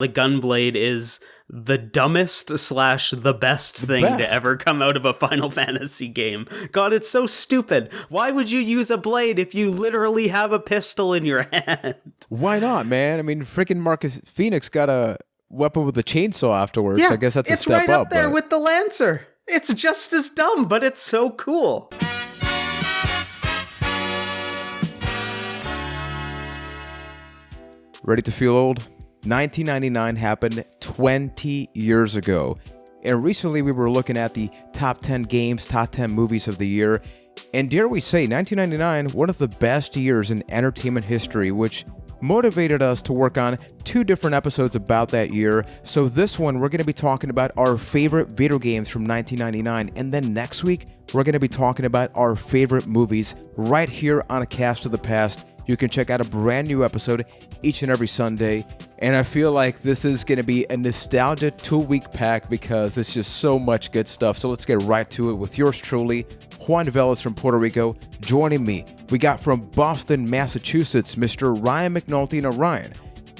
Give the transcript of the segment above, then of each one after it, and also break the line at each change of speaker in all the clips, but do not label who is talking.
The Gunblade is the dumbest / the best thing to ever come out of a Final Fantasy game. God, it's so stupid. Why would you use a blade if you literally have a pistol in your hand?
Why not, man? I mean, freaking Marcus Phoenix got a weapon with a chainsaw afterwards.
Yeah,
I guess that's a step up.
It's right up there with the Lancer. It's just as dumb, but it's so cool.
Ready to feel old? 1999 happened 20 years ago. And recently we were looking at the top 10 games, top 10 movies of the year. And dare we say, 1999, one of the best years in entertainment history, which motivated us to work on 2 different episodes about that year. So this one, we're going to be talking about our favorite video games from 1999. And then next week, we're going to be talking about our favorite movies right here on A Cast of the Past. You can check out a brand new episode each and every Sunday. And I feel like this is going to be a nostalgia 2-week pack because it's just so much good stuff. So let's get right to it with yours truly, Juan Velas from Puerto Rico. Joining me, we got from Boston, Massachusetts, Mr. Ryan McNulty. Now, Ryan,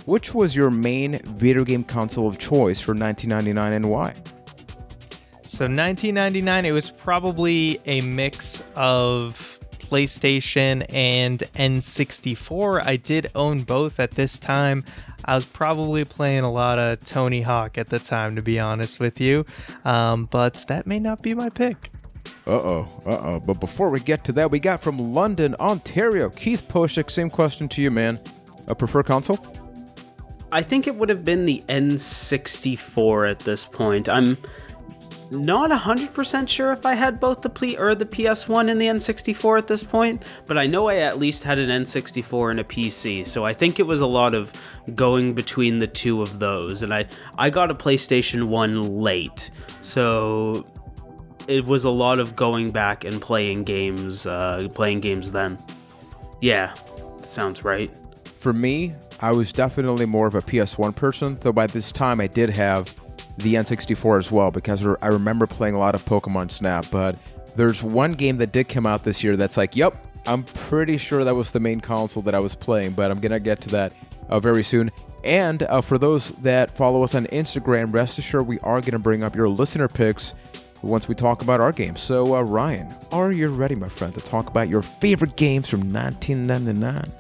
which was your main video game console of choice for 1999 and why?
So 1999, it was probably a mix of PlayStation and N64. I did own both at this time. I was probably playing a lot of Tony Hawk at the time, to be honest with you. But that may not be my pick.
But before we get to that, we got from London, Ontario, Keith Poshik. Same question to you, man. A preferred console?
I think it would have been the N64 at this point. I'm not 100% sure if I had both the PS1 and the N64 at this point, but I know I at least had an N64 and a PC, so I think it was a lot of going between the two of those, and I got a PlayStation 1 late, so it was a lot of going back and playing games then. Yeah, sounds right.
For me, I was definitely more of a PS1 person, though by this time I did have the N64 as well, because I remember playing a lot of Pokemon Snap, but there's one game that did come out this year that's like, yep, I'm pretty sure that was the main console that I was playing, but I'm going to get to that very soon. And for those that follow us on Instagram, rest assured we are going to bring up your listener picks once we talk about our games. So, Ryan, are you ready, my friend, to talk about your favorite games from 1999?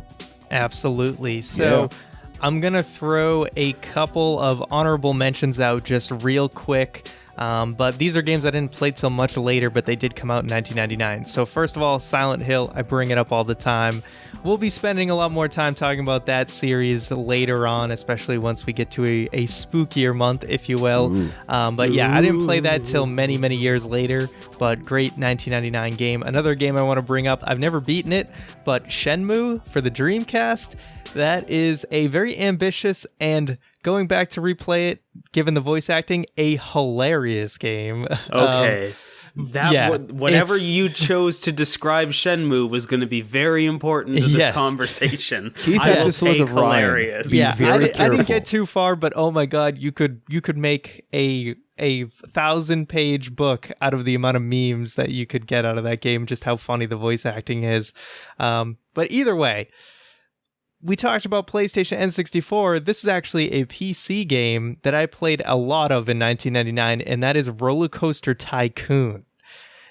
Absolutely. So, yeah. I'm going to throw a couple of honorable mentions out just real quick, but these are games I didn't play till much later, but they did come out in 1999. So first of all, Silent Hill, I bring it up all the time. We'll be spending a lot more time talking about that series later on, especially once we get to a spookier month, if you will. But yeah, I didn't play that till many, many years later, but great 1999 game. Another game I want to bring up, I've never beaten it, but Shenmue for the Dreamcast. That is a very ambitious and, going back to replay it, given the voice acting, a hilarious game.
Okay. Whatever you chose to describe Shenmue was going to to be very important to this conversation.
Keith had this look of
hilarious.
Ryan. I
didn't get too far, but oh my god, you could make a 1,000-page book out of the amount of memes that you could get out of that game, just how funny the voice acting is. But either way, we talked about PlayStation N64. This is actually a PC game that I played a lot of in 1999, and that is Roller Coaster Tycoon.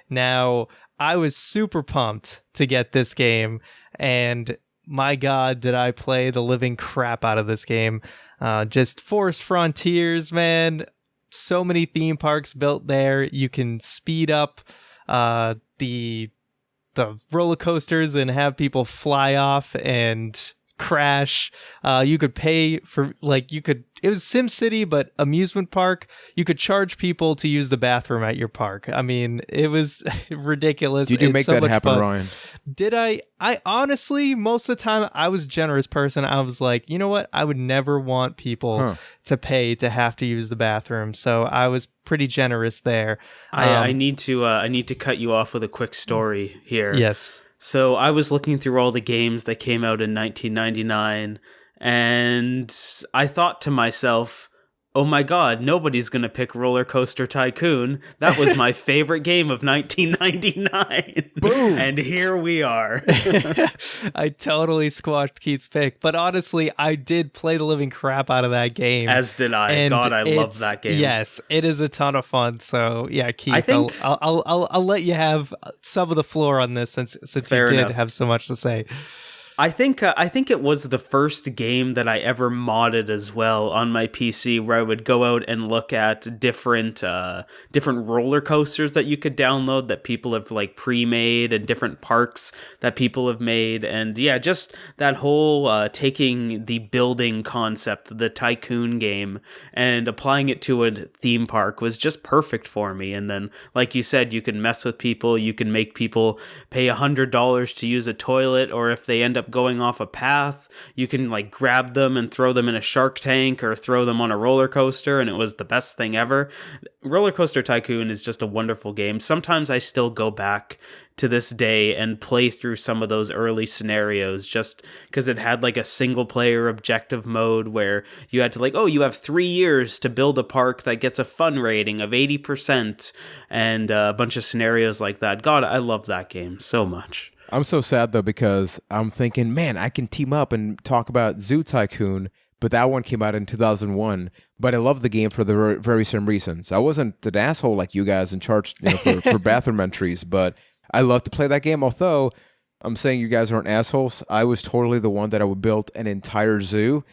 Now, I was super pumped to get this game, and my god, did I play the living crap out of this game. Just Forest Frontiers, man. So many theme parks built there. You can speed up the roller coasters and have people fly off and crash. You could pay for, it was SimCity, but amusement park. You could charge people to use the bathroom at your park. I mean, it was ridiculous.
Did you make that happen, fun. Ryan?
Did I honestly, most of the time, I was a generous person. I was like, you know what? I would never want people to pay to have to use the bathroom. So I was pretty generous there.
I need to cut you off with a quick story here.
Yes.
So I was looking through all the games that came out in 1999, and I thought to myself, oh my god, nobody's gonna pick Roller Coaster Tycoon. That was my favorite game of 1999.
Boom!
And here we are.
I totally squashed Keith's pick, but honestly, I did play the living crap out of that game.
As did I.
And
God, I love that game.
Yes, it is a ton of fun. So yeah, Keith,
I think,
I'll let you have some of the floor on this since you did have so much to say.
I think it was the first game that I ever modded as well on my PC, where I would go out and look at different roller coasters that you could download that people have like pre-made, and different parks that people have made, and yeah, just that whole taking the building concept, the tycoon game, and applying it to a theme park was just perfect for me. And then, like you said, you can mess with people, you can make people pay $100 to use a toilet, or if they end up going off a path, you can like grab them and throw them in a shark tank or throw them on a roller coaster, and it was the best thing ever. Roller Coaster Tycoon is just a wonderful game. Sometimes I still go back to this day and play through some of those early scenarios, just because it had like a single player objective mode where you had to like, oh, you have 3 years to build a park that gets a fun rating of 80%, and a bunch of scenarios like that. God, I love that game so much.
I'm so sad, though, because I'm thinking, man, I can team up and talk about Zoo Tycoon, but that one came out in 2001. But I love the game for the very same reasons. I wasn't an asshole like you guys and charged for bathroom entries, but I love to play that game. Although I'm saying you guys aren't assholes, I was totally the one that I would build an entire zoo.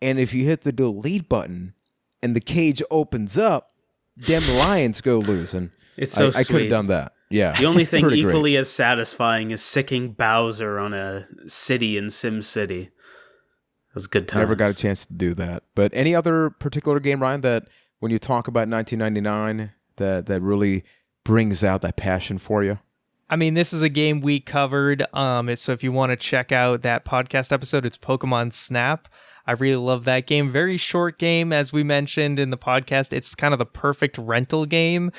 And if you hit the delete button and the cage opens up, them lions go loose. And
it's so
I could have done that. Yeah.
The only thing equally
great.
as satisfying is sicking Bowser on a city in Sim City. It was good times.
Never got a chance to do that. But any other particular game, Ryan, that when you talk about 1999, that really brings out that passion for you?
I mean, this is a game we covered. So if you want to check out that podcast episode, it's Pokemon Snap. I really love that game. Very short game, as we mentioned in the podcast. It's kind of the perfect rental game.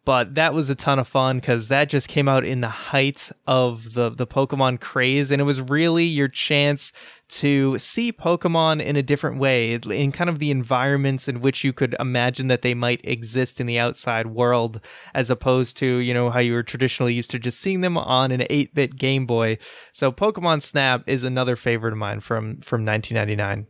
But that was a ton of fun because that just came out in the height of the Pokemon craze. And it was really your chance to see Pokemon in a different way, in kind of the environments in which you could imagine that they might exist in the outside world, as opposed to, how you were traditionally used to just seeing them on an 8-bit Game Boy. So Pokemon Snap is another favorite of mine from 1999.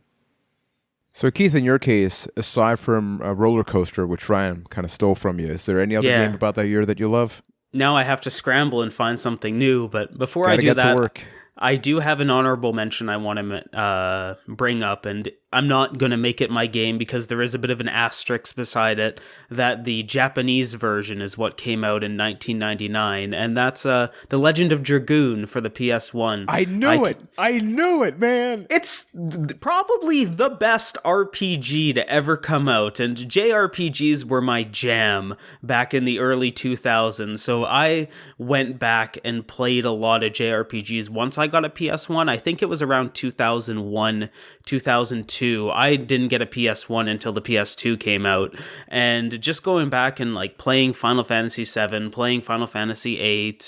So, Keith, in your case, aside from Roller Coaster, which Ryan kind of stole from you, is there any other game about that year that you love?
Now I have to scramble and find something new, but before I do
get
that,
to work.
I do have an honorable mention I want to bring up, and I'm not going to make it my game because there is a bit of an asterisk beside it that the Japanese version is what came out in 1999, and that's The Legend of Dragoon for the PS1.
I knew it, man!
It's probably the best RPG to ever come out, and JRPGs were my jam back in the early 2000s, so I went back and played a lot of JRPGs once I got a PS1. I think it was around 2001, 2002. I didn't get a PS1 until the PS2 came out, and just going back and like playing Final Fantasy VII, playing Final Fantasy VIII,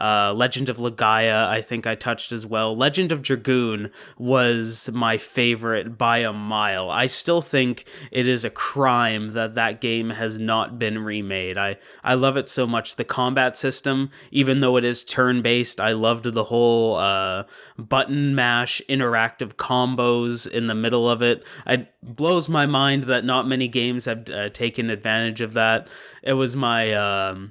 Legend of Legaia, I think I touched as well. Legend of Dragoon was my favorite by a mile. I still think it is a crime that game has not been remade. I love it so much. The combat system, even though it is turn-based, I loved the whole button mash interactive combos in the middle of it. It blows my mind that not many games have taken advantage of that. It was my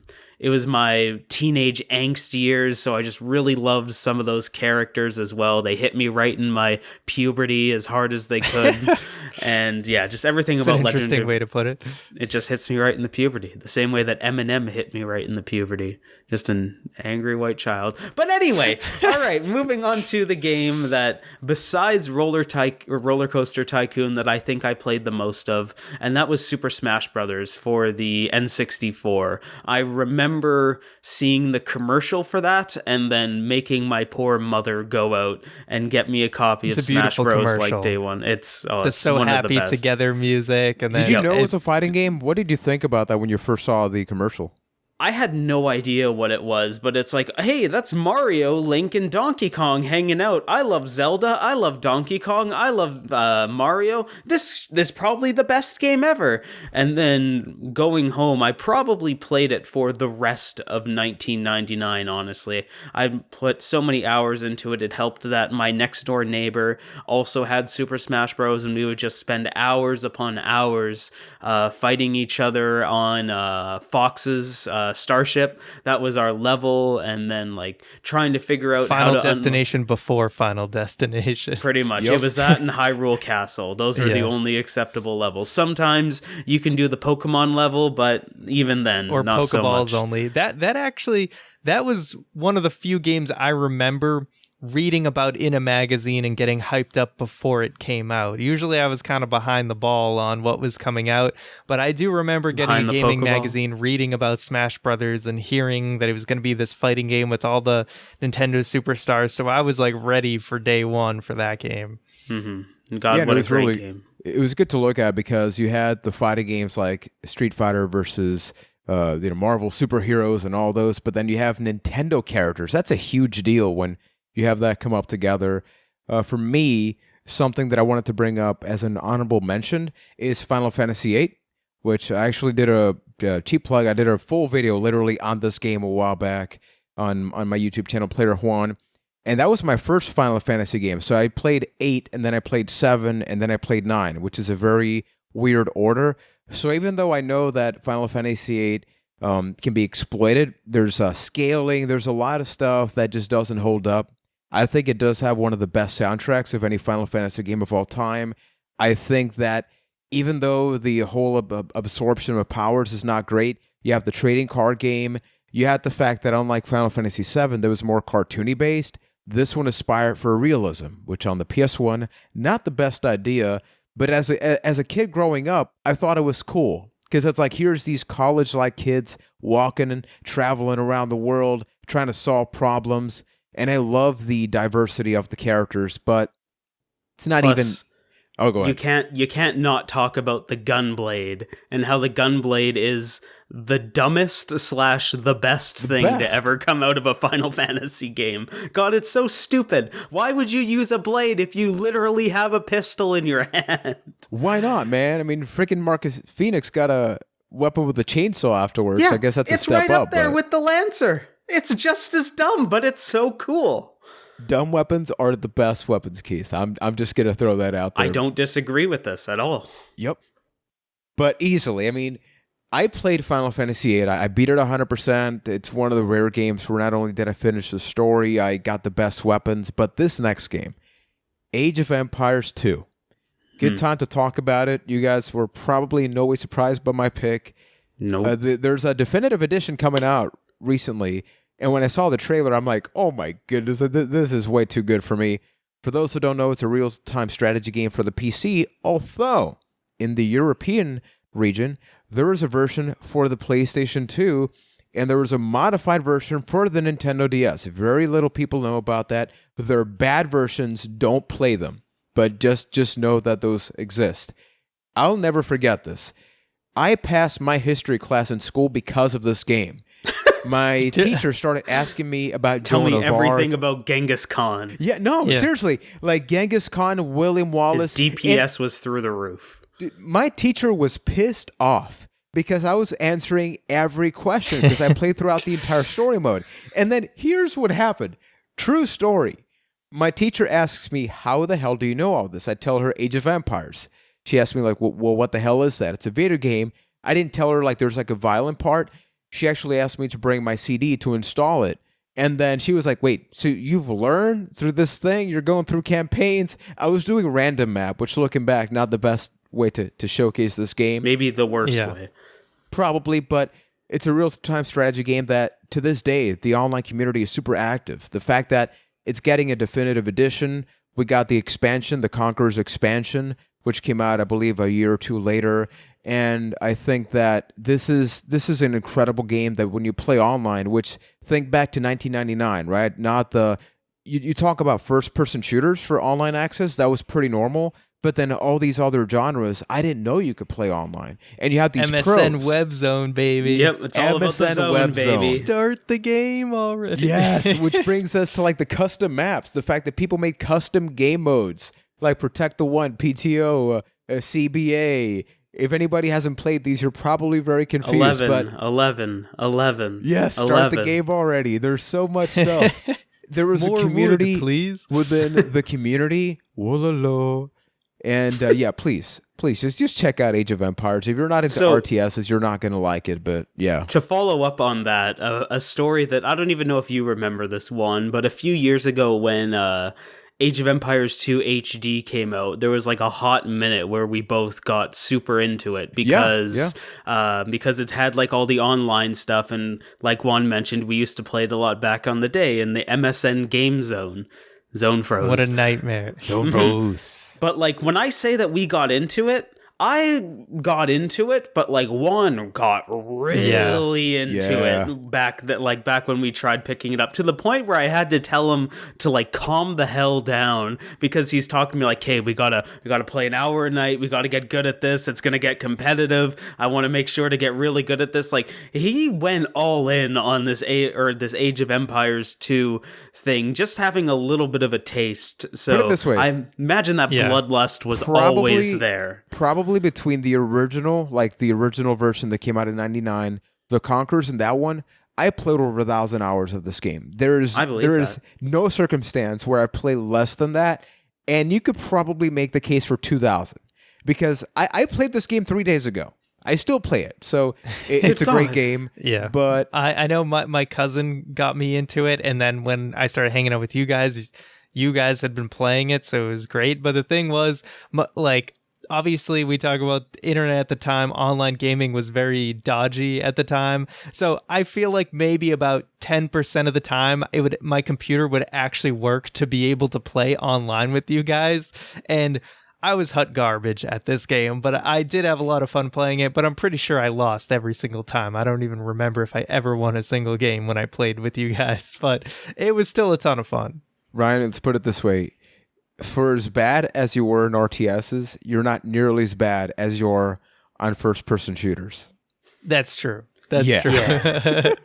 teenage angst years, so I just really loved some of those characters as well. They hit me right in my puberty as hard as they could. And yeah, just everything
That's
about
an
Legend.
Interesting way to put it.
It just hits me right in the puberty. The same way that Eminem hit me right in the puberty. Just an angry white child. But anyway, all right, moving on to the game that, besides Roller Coaster Tycoon, that I think I played the most of, and that was Super Smash Brothers for the N64. I remember seeing the commercial for that and then making my poor mother go out and get me a copy of Smash Bros.
Commercial.
Like day one. It's
so
one
happy
of the best.
together music. And then
Did you know it was a fighting game? What did you think about that when you first saw the commercial?
I had no idea what it was, but it's like, hey, that's Mario, Link, and Donkey Kong hanging out. I love Zelda. I love Donkey Kong. I love Mario. This probably the best game ever. And then going home, I probably played it for the rest of 1999, honestly. I put so many hours into it. It helped that my next door neighbor also had Super Smash Bros. And we would just spend hours upon hours fighting each other on Fox's starship. That was our level, and then like trying to figure out
Final Destination before Final Destination.
Pretty much. Yep. It was that and Hyrule Castle. Those were the only acceptable levels. Sometimes you can do the Pokemon level, but even then,
or
not so much.
Pokeballs only. That was one of the few games I remember reading about in a magazine and getting hyped up before it came out. Usually I was kind of behind the ball on what was coming out, but I do remember getting a gaming magazine, reading about Smash Brothers and hearing that it was going to be this fighting game with all the Nintendo superstars. So I was like ready for day one for that game.
Mm-hmm. God, what a great game.
It was good to look at because you had the fighting games like Street Fighter versus Marvel superheroes and all those, but then you have Nintendo characters. That's a huge deal when you have that come up together. For me, something that I wanted to bring up as an honorable mention is Final Fantasy VIII, which I actually did a cheap plug. I did a full video literally on this game a while back on my YouTube channel, Player Juan. And that was my first Final Fantasy game. So I played 8, and then I played 7, and then I played 9, which is a very weird order. So even though I know that Final Fantasy VIII can be exploited, there's scaling, there's a lot of stuff that just doesn't hold up. I think it does have one of the best soundtracks of any Final Fantasy game of all time. I think that even though the whole absorption of powers is not great, you have the trading card game, you have the fact that unlike Final Fantasy VII, that was more cartoony based, this one aspired for realism, which on the PS1, not the best idea, but as a kid growing up, I thought it was cool. Because it's like, here's these college-like kids walking and traveling around the world, trying to solve problems. And I love the diversity of the characters, but it's not even... Oh, go ahead.
You can't not talk about the Gunblade and how the Gunblade is the dumbest / the best thing to ever come out of a Final Fantasy game. God, it's so stupid. Why would you use a blade if you literally have a pistol in your hand?
Why not, man? I mean, freaking Marcus Phoenix got a weapon with a chainsaw afterwards.
Yeah,
I guess that's a step up.
It's right up there with the Lancer. It's just as dumb, but it's so cool.
Dumb weapons are the best weapons, Keith. I'm just going to throw that out there.
I don't disagree with this at all.
Yep. But easily. I mean, I played Final Fantasy VIII. I beat it 100%. It's one of the rare games where not only did I finish the story, I got the best weapons, but this next game, Age of Empires 2. Good time to talk about it. You guys were probably in no way surprised by my pick.
No.
There's a definitive edition coming out recently, and when I saw the trailer, I'm like, oh my goodness, this is way too good for me. For those who don't know, it's a real-time strategy game for the PC, although in the European region, there is a version for the PlayStation 2, and there was a modified version for the Nintendo DS. Very little people know about that. They're bad versions, don't play them, but just know that those exist. I'll never forget this. I passed my history class in school because of this game. My teacher started asking me about
Tell
Joan
me
of
everything
Arc.
about Genghis Khan.
Seriously. Like Genghis Khan, William Wallace.
His DPS was through the roof.
My teacher was pissed off because I was answering every question because I played throughout the entire story mode. And then here's what happened. True story. My teacher asks me, how the hell do you know all this? I tell her Age of Empires. She asked me like, well, what the hell is that? It's a video game. I didn't tell her like there's like a violent part. She actually asked me to bring my CD to install it. And then she was like, wait, so you've learned through this thing? You're going through campaigns? I was doing random map, which looking back, not the best way to showcase this game.
Maybe the worst way.
Probably, but it's a real-time strategy game that, to this day, the online community is super active. The fact that it's getting a definitive edition, we got the expansion, the Conqueror's expansion, which came out, I believe, a year or two later. And I think that this is an incredible game that when you play online, which think back to 1999, right? Not the... You talk about first-person shooters for online access, that was pretty normal. But then all these other genres, I didn't know you could play online. And you have these
MSN
pros.
Web Zone, baby.
Yep, it's all about the
MSN
zone,
Web
baby.
Zone.
Start the game already.
Yes, which brings us to like the custom maps. The fact that people made custom game modes like Protect the One, PTO, CBA. If anybody hasn't played these, you're probably very confused.
11.
Yes, start
11.
the game already. There's so much stuff. There was
More
a community
wood, please.
within the community. Wololo. And yeah, please, just check out Age of Empires. If you're not into RTSs, you're not going to like it, but yeah.
To follow up on that, a story that I don't even know if you remember this one, but a few years ago when Age of Empires 2 HD came out, there was like a hot minute where we both got super into it because it had like all the online stuff, and like Juan mentioned, we used to play it a lot back on the day in the MSN game zone. Zone froze.
What a nightmare.
Zone froze.
But like when I say that we got into it, I got into it, but like Juan got really into it back when we tried picking it up, to the point where I had to tell him to like calm the hell down, because he's talking to me like, "Hey, we gotta play an hour a night. We gotta get good at this. It's gonna get competitive. I want to make sure to get really good at this." Like he went all in on this Age of Empires 2 thing, just having a little bit of a taste. So
put it this way,
I imagine that bloodlust was always there.
Probably between the original version that came out in 99, the Conquerors, and that one, I played over 1,000 hours of this game. There is no circumstance where I play less than that, and you could probably make the case for 2,000, because I played this game 3 days ago. I still play it, so it's a great game.
Yeah,
but
I know my cousin got me into it, and then when I started hanging out with you guys had been playing it, so it was great. But the thing was, like, obviously we talk about the internet at the time, online gaming was very dodgy at the time. So I feel like maybe about 10% of the time my computer would actually work to be able to play online with you guys. And I was hot garbage at this game, but I did have a lot of fun playing it, but I'm pretty sure I lost every single time. I don't even remember if I ever won a single game when I played with you guys, but it was still a ton of fun.
Ryan, let's put it this way. For as bad as you were in RTSs, you're not nearly as bad as you are on first-person shooters.
That's true. That's true.
Yeah.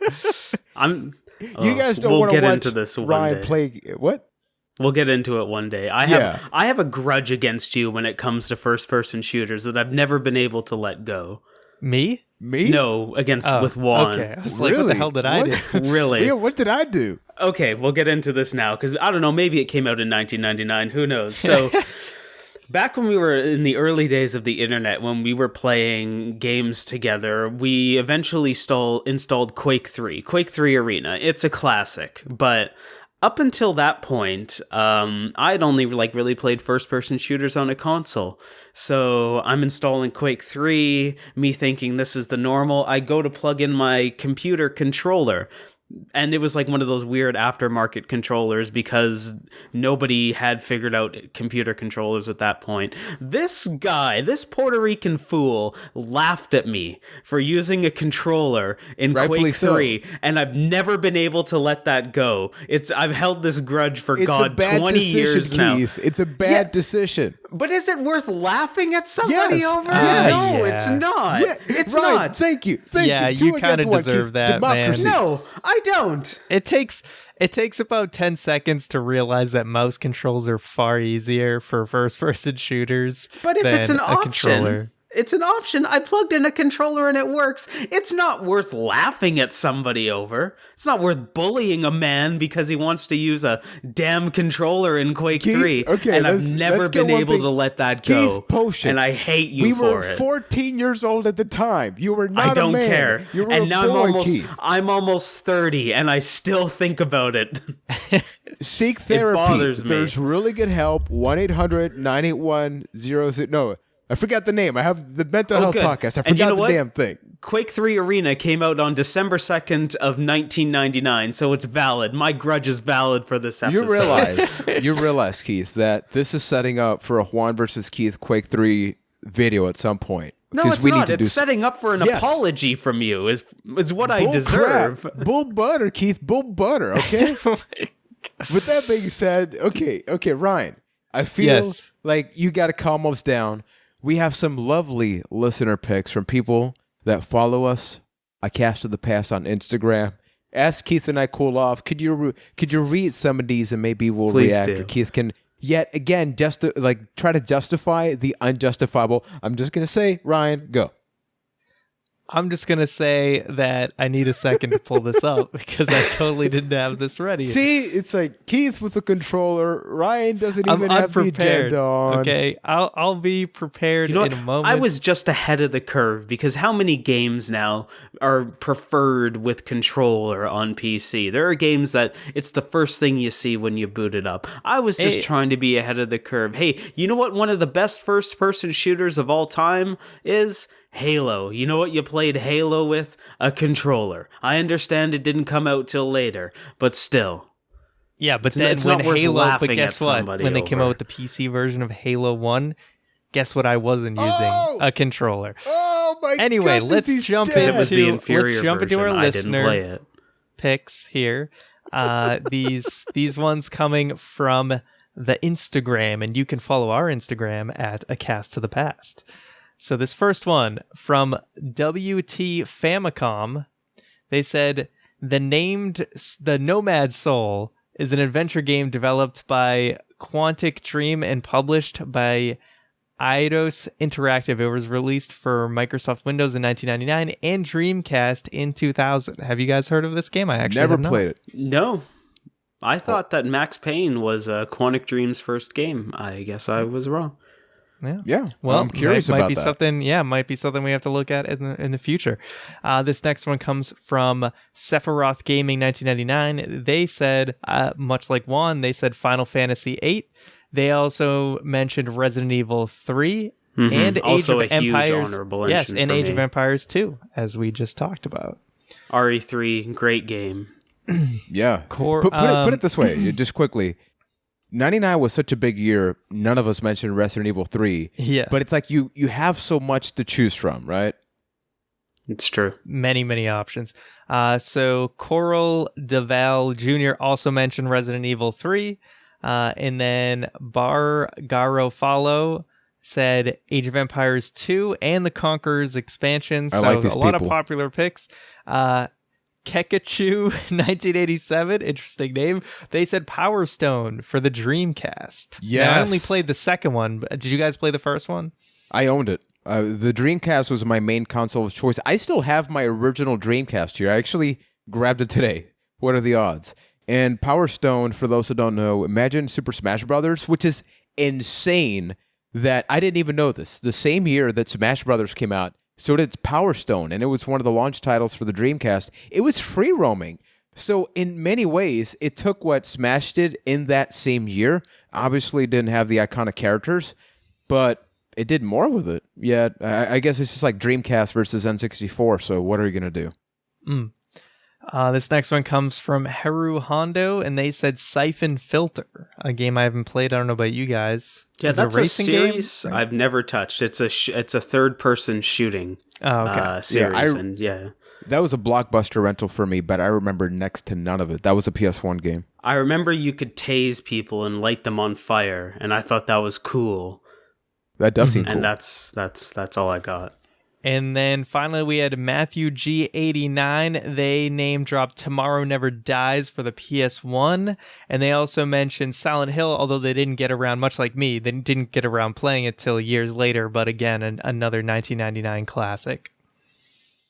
You guys don't want to watch into this Ryan play... What?
We'll get into it one day. I have a grudge against you when it comes to first-person shooters that I've never been able to let go.
Me?
No, with Juan.
Okay, I was like, what the hell did I do?
Really?
Yeah, what did I do?
Okay, we'll get into this now, because I don't know, maybe it came out in 1999, who knows? So, back when we were in the early days of the internet, when we were playing games together, we eventually installed Quake 3 Arena. It's a classic, but up until that point, I'd only really played first-person shooters on a console. So I'm installing Quake 3, me thinking this is the normal. I go to plug in my computer controller, and it was like one of those weird aftermarket controllers, because nobody had figured out computer controllers at that point. This guy, this Puerto Rican fool, laughed at me for using a controller in Quake 3, and I've never been able to let that go. I've held this grudge for 20 years now.
Keith. It's a bad decision.
But is it worth laughing at somebody over?
No,
it's not.
Yeah,
it's
Ryan,
not.
Thank you.
You kind of deserve that,
Democracy.
man.
No, I don't.
It takes about 10 seconds to realize that mouse controls are far easier for first-person shooters.
But if it's an option,
controller.
It's an option. I plugged in a controller and it works. It's not worth laughing at somebody over. It's not worth bullying a man because he wants to use a damn controller in Quake 3.
Okay,
and I've never been able to let that go.
Keith Potion.
And I hate you for it.
We were 14 years old at the time. You were not
I don't
a man.
care.
You were
and
a
now
boy, Keith.
I'm almost 30 and I still think about it.
Seek therapy.
It bothers me.
There's really good help. 1-800-981-00... No, I forgot the name. I have the mental health podcast. I forgot the damn thing.
Quake 3 Arena came out on December 2nd of 1999, so it's valid. My grudge is valid for this episode.
You realize, Keith, that this is setting up for a Juan versus Keith Quake 3 video at some point.
No, it's not. It's setting up for an apology from you. Is what I deserve.
Crap. Bull butter, Keith. Bull butter, okay?
Oh my God.
With that being said, okay, Ryan. I feel like you got to calm us down. We have some lovely listener picks from people that follow us. A Cast of the Past on Instagram. As Keith and I cool off, could you read some of these and maybe we'll react? Or Keith can yet again try to justify the unjustifiable. I'm just gonna say, Ryan, go.
I'm just going to say that I need a second to pull this up because I totally didn't have this ready.
See, it's like Keith with the controller. Ryan doesn't even have the agenda on.
Okay, I'll be prepared in a moment.
I was just ahead of the curve because how many games now are preferred with controller on PC? There are games that it's the first thing you see when you boot it up. I was just trying to be ahead of the curve. Hey, you know what one of the best first-person shooters of all time is? Halo. You know what you played Halo with? A controller. I understand it didn't come out till later, but still.
Yeah, but then when Halo, but guess what? When they came out with the PC version of Halo 1, guess what I wasn't using? A controller.
Oh my god.
Anyway, let's jump into our listener picks here. These ones coming from the Instagram, and you can follow our Instagram at A Cast to the Past. So this first one from WT Famicom, they said the Nomad Soul is an adventure game developed by Quantic Dream and published by Eidos Interactive. It was released for Microsoft Windows in 1999 and Dreamcast in 2000. Have you guys heard of this game? I actually
never played it.
No. I thought that Max Payne was Quantic Dream's first game. I guess I was wrong.
Yeah. Well, I'm curious about that.
Might be something we have to look at in the future. This next one comes from Sephiroth Gaming 1999. They said, much like Juan, they said Final Fantasy VIII. They also mentioned Resident Evil 3 and
also
Age of Empires.
Huge honorable mention
and
for
Age
me.
of Empires 2, as we just talked about.
RE3, great game.
Yeah. Put it this way, just quickly. 99 was such a big year, none of us mentioned Resident Evil 3.
Yeah.
But it's like you have so much to choose from, right?
It's true.
Many options. So Coral DeVal Jr. also mentioned Resident Evil 3. And then Bar Garofalo said Age of Empires 2 and the Conqueror's expansion. So
I like these
a lot
people.
of popular picks. Kekachu 1987, interesting name. They said Power Stone for the Dreamcast.
Yes.
Now, I only played the second one, but did you guys play the first one?
I owned it. The Dreamcast was my main console of choice. I still have my original Dreamcast here. I actually grabbed it today. What are the odds? And Power Stone, for those who don't know, imagine Super Smash Brothers, which is insane that I didn't even know this. The same year that Smash Brothers came out, so did Power Stone, and it was one of the launch titles for the Dreamcast. It was free roaming. So in many ways, it took what Smash did in that same year. Obviously, didn't have the iconic characters, but it did more with it. Yeah, I guess it's just like Dreamcast versus N64, so what are you going to do?
This next one comes from Heru Hondo, and they said Siphon Filter, a game I haven't played. I don't know about you guys.
Yeah,
Is
that's
it a racing
series
game?
I've never touched. It's a third-person shooting series,
That was a Blockbuster rental for me, but I remember next to none of it. That was a PS1 game.
I remember you could tase people and light them on fire, and I thought that was cool.
That does seem cool.
And that's all I got.
And then finally, we had Matthew G89. They name dropped Tomorrow Never Dies for the PS1. And they also mentioned Silent Hill, although they didn't get around, much like me, they didn't get around playing it till years later. But again, another 1999 classic.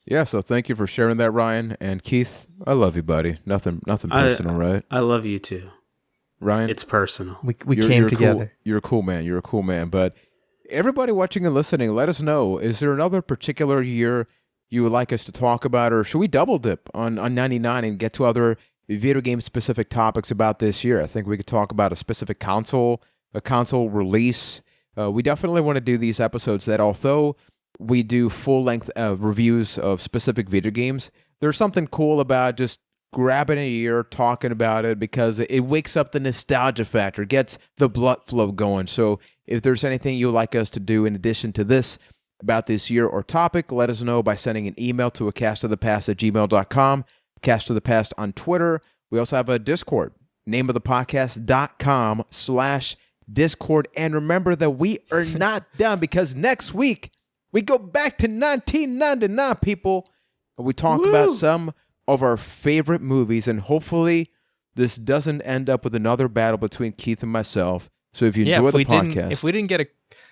Yeah, so thank you for sharing that, Ryan. And Keith, I love you, buddy. Nothing personal, right?
I love you too.
Ryan?
It's personal.
We came together.
You're a cool man. You're a cool man. But everybody watching and listening, let us know. Is there another particular year you would like us to talk about, or should we double dip on 99 and get to other video game specific topics about this year? I think we could talk about a specific console, a console release. We definitely want to do these episodes that, although we do full-length reviews of specific video games, there's something cool about just grabbing a year, talking about it, because it wakes up the nostalgia factor, gets the blood flow going. So if there's anything you'd like us to do in addition to this about this year or topic, let us know by sending an email to acastofthepast@gmail.com, Cast of the Past on Twitter. We also have a Discord, nameofthepodcast.com/ Discord. And remember that we are not done, because next week we go back to 1999, people. And we talk about some of our favorite movies. And hopefully this doesn't end up with another battle between Keith and myself. So if you enjoy the podcast...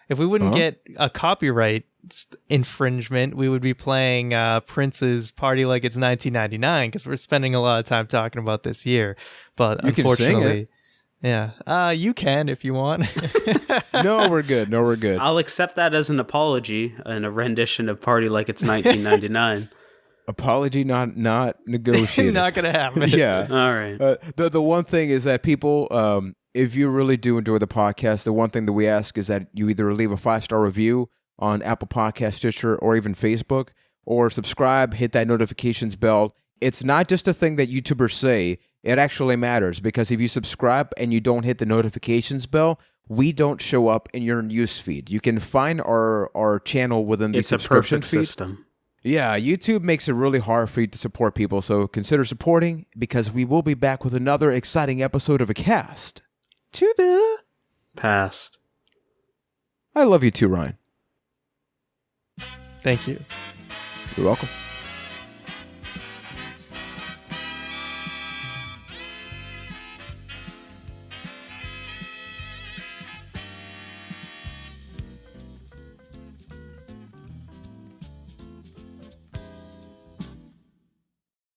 If we wouldn't get a copyright infringement, we would be playing Prince's Party Like It's 1999, because we're spending a lot of time talking about this year. But
you
unfortunately,
can sing it.
Yeah, you can if you want.
No, we're good.
I'll accept that as an apology and a rendition of Party Like It's 1999.
Apology not negotiated.
Not gonna happen.
Yeah.
All right.
The one thing is that people, if you really do enjoy the podcast, the one thing that we ask is that you either leave a 5-star review on Apple Podcast, Stitcher, or even Facebook, or subscribe, hit that notifications bell. It's not just a thing that YouTubers say. It actually matters, because if you subscribe and you don't hit the notifications bell, we don't show up in your news feed. You can find our channel within the subscription feed.
It's a perfect system.
Yeah, YouTube makes it really hard for you to support people, so consider supporting, because we will be back with another exciting episode of A Cast to the
Past.
I love you too, Ryan.
Thank you.
You're welcome.